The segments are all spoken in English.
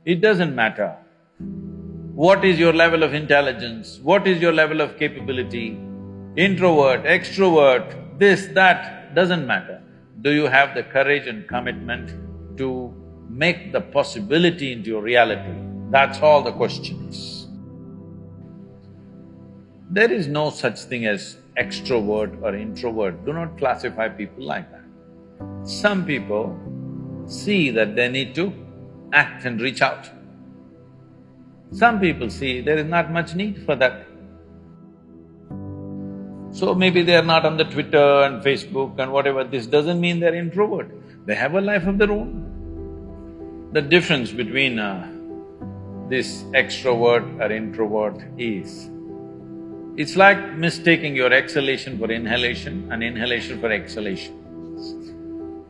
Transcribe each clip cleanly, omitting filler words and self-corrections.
It doesn't matter what is your level of intelligence, what is your level of capability, introvert, extrovert, this, that, doesn't matter. Do you have the courage and commitment to make the possibility into your reality? That's all the question is. There is no such thing as extrovert or introvert. Do not classify people like that. Some people see that they need to act and reach out. Some people see there is not much need for that. So maybe they are not on the Twitter and Facebook and whatever, this doesn't mean they're introvert. They have a life of their own. The difference between this extrovert or introvert is, it's like mistaking your exhalation for inhalation and inhalation for exhalation.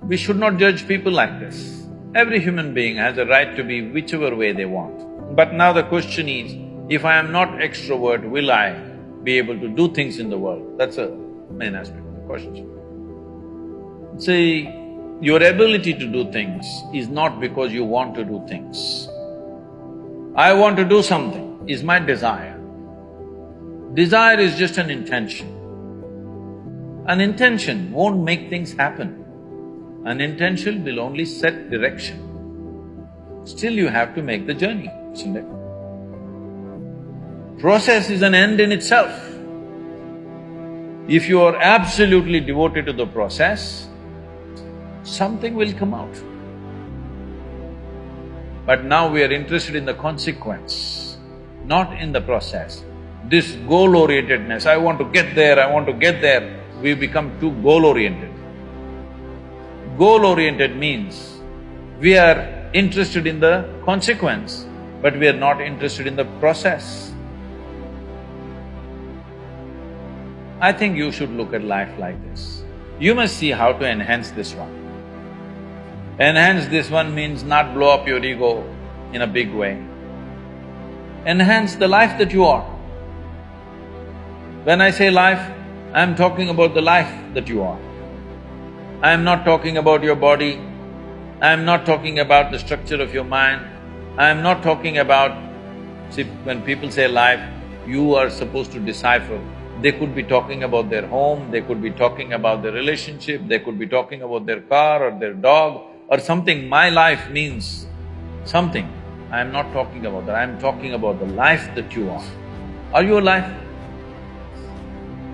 We should not judge people like this. Every human being has a right to be whichever way they want. But now the question is, if I am not extrovert, will I be able to do things in the world? That's a main aspect of the question. See, your ability to do things is not because you want to do things. I want to do something is my desire. Desire is just an intention. An intention won't make things happen. An intention will only set direction. Still you have to make the journey, isn't it? Process is an end in itself. If you are absolutely devoted to the process, something will come out. But now we are interested in the consequence, not in the process. This goal-orientedness, I want to get there, I want to get there, we become too goal-oriented. Goal-oriented means we are interested in the consequence, but we are not interested in the process. I think you should look at life like this. You must see how to enhance this one. Enhance this one means not blow up your ego in a big way. Enhance the life that you are. When I say life, I'm talking about the life that you are. I'm not talking about your body, I'm not talking about the structure of your mind, I'm not talking about… See, when people say life, you are supposed to decipher. They could be talking about their home, they could be talking about their relationship, they could be talking about their car or their dog or something. My life means something. I'm not talking about that, I'm talking about the life that you are. Are you alive?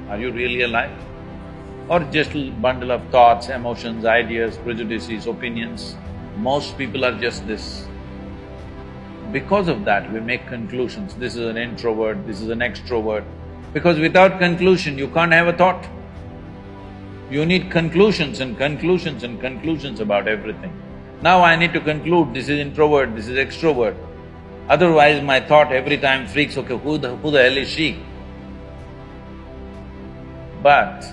Are you really alive? Or just a bundle of thoughts, emotions, ideas, prejudices, opinions? Most people are just this. Because of that, we make conclusions, this is an introvert, this is an extrovert. Because without conclusion, you can't have a thought. You need conclusions and conclusions and conclusions about everything. Now I need to conclude, this is introvert, this is extrovert. Otherwise my thought every time freaks, okay, who the hell is she? But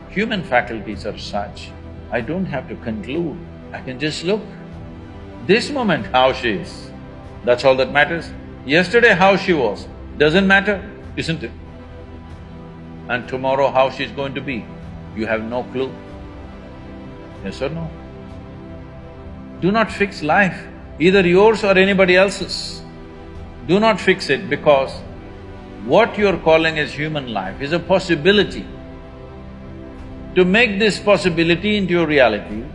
human faculties are such, I don't have to conclude, I can just look. This moment how she is, that's all that matters. Yesterday how she was, doesn't matter, isn't it? And tomorrow how she's going to be, you have no clue. Yes or no? Do not fix life, either yours or anybody else's. Do not fix it, because what you're calling as human life is a possibility. To make this possibility into your reality,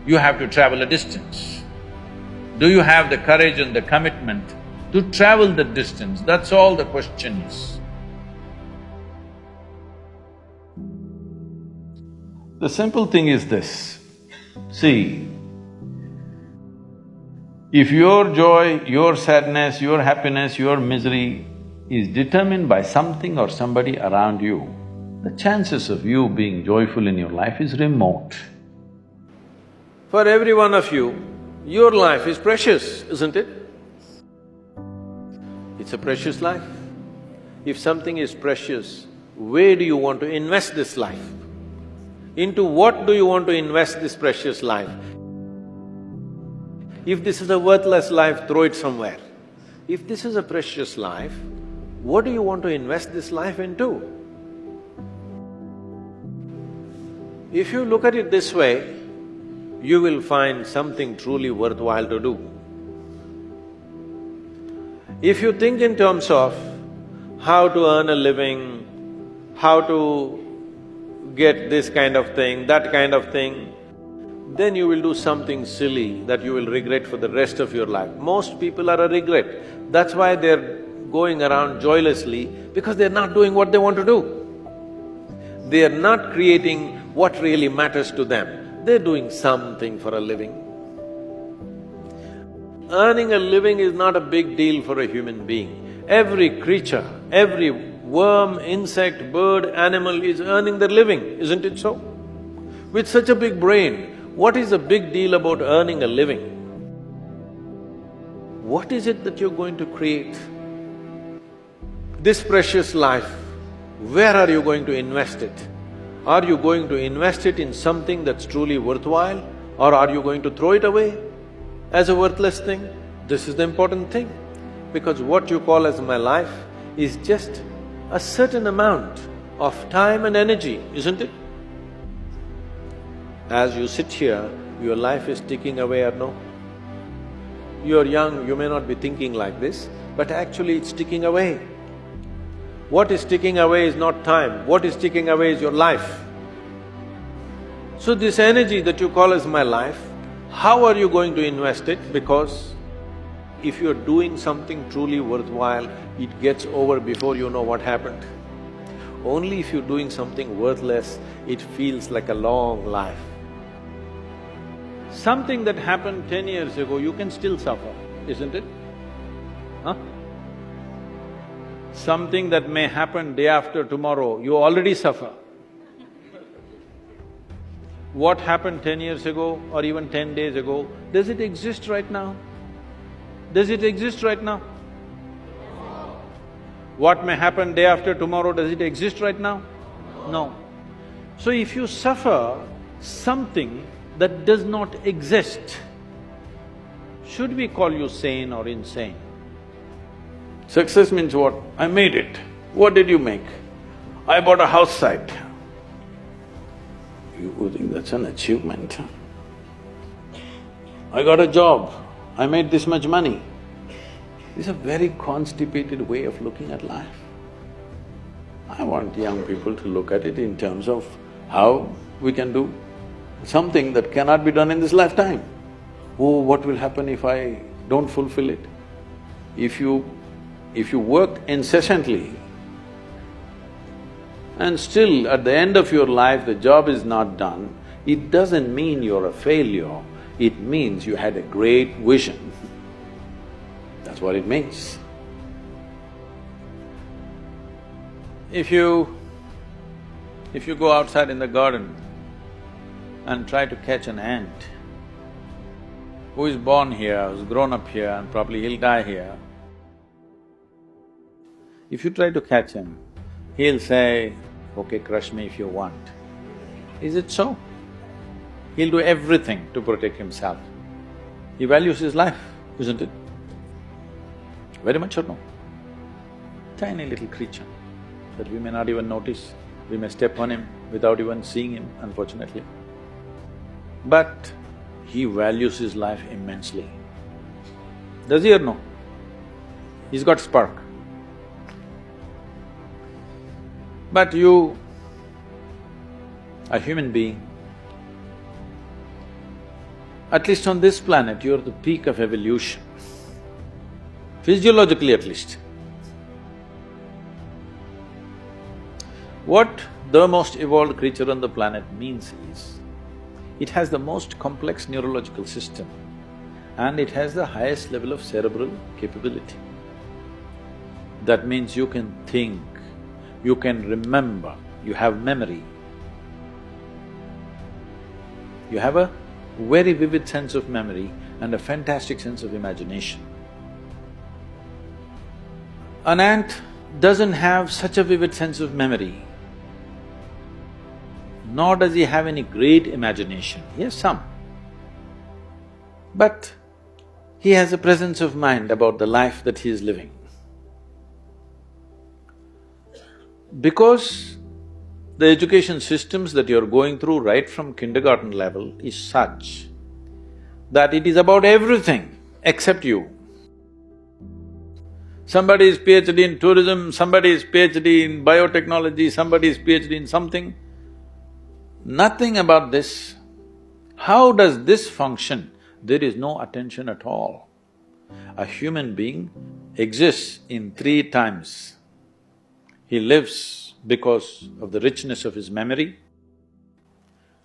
you have to travel a distance. Do you have the courage and the commitment to travel the distance? That's all the question is. The simple thing is this, see, if your joy, your sadness, your happiness, your misery is determined by something or somebody around you, the chances of you being joyful in your life is remote. For every one of you, your life is precious, isn't it? It's a precious life. If something is precious, where do you want to invest this life? Into what do you want to invest this precious life? If this is a worthless life, throw it somewhere. If this is a precious life, what do you want to invest this life into? If you look at it this way, you will find something truly worthwhile to do. If you think in terms of how to earn a living, how to get this kind of thing, that kind of thing, then you will do something silly that you will regret for the rest of your life. Most people are a regret. That's why they're going around joylessly, because they're not doing what they want to do. They are not creating what really matters to them. They're doing something for a living. Earning a living is not a big deal for a human being. Every creature, every worm, insect, bird, animal is earning their living, isn't it so? With such a big brain, what is the big deal about earning a living? What is it that you're going to create? This precious life, where are you going to invest it? Are you going to invest it in something that's truly worthwhile, or are you going to throw it away as a worthless thing? This is the important thing, because what you call as my life is just a certain amount of time and energy, isn't it? As you sit here, your life is ticking away or no? You're young, you may not be thinking like this, but actually it's ticking away. What is ticking away is not time, what is ticking away is your life. So this energy that you call as my life, how are you going to invest it? Because if you're doing something truly worthwhile, it gets over before you know what happened. Only if you're doing something worthless, it feels like a long life. Something that happened 10 years ago, you can still suffer, isn't it? Huh? Something that may happen day after tomorrow, you already suffer. What happened 10 years ago or even 10 days ago, does it exist right now? Does it exist right now? What may happen day after tomorrow, does it exist right now? No. So if you suffer something that does not exist, should we call you sane or insane? Success means what? I made it. What did you make? I bought a house site. You think that's an achievement? I got a job. I made this much money. This is a very constipated way of looking at life. I want young people to look at it in terms of how we can do something that cannot be done in this lifetime. Oh, what will happen if I don't fulfill it? If you work incessantly and still at the end of your life the job is not done, it doesn't mean you're a failure, it means you had a great vision. That's what it means. If you go outside in the garden and try to catch an ant who is born here, who's grown up here and probably he'll die here, if you try to catch him, he'll say, okay, crush me if you want. Is it so? He'll do everything to protect himself. He values his life, isn't it? Very much or no? Tiny little creature that we may not even notice, we may step on him without even seeing him, unfortunately. But he values his life immensely. Does he or no? He's got spark. But you, a human being, at least on this planet, you're the peak of evolution, physiologically at least. What the most evolved creature on the planet means is, it has the most complex neurological system and it has the highest level of cerebral capability. That means you can think, you can remember, you have memory. You have a very vivid sense of memory and a fantastic sense of imagination. An ant doesn't have such a vivid sense of memory, nor does he have any great imagination. He has some. But he has a presence of mind about the life that he is living. Because the education systems that you're going through right from kindergarten level is such that it is about everything except you. Somebody is PhD in tourism, somebody is PhD in biotechnology, somebody is PhD in something. Nothing about this. How does this function? There is no attention at all. A human being exists in three times. He lives because of the richness of his memory.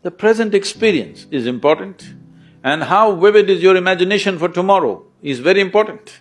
The present experience is important, and how vivid is your imagination for tomorrow is very important.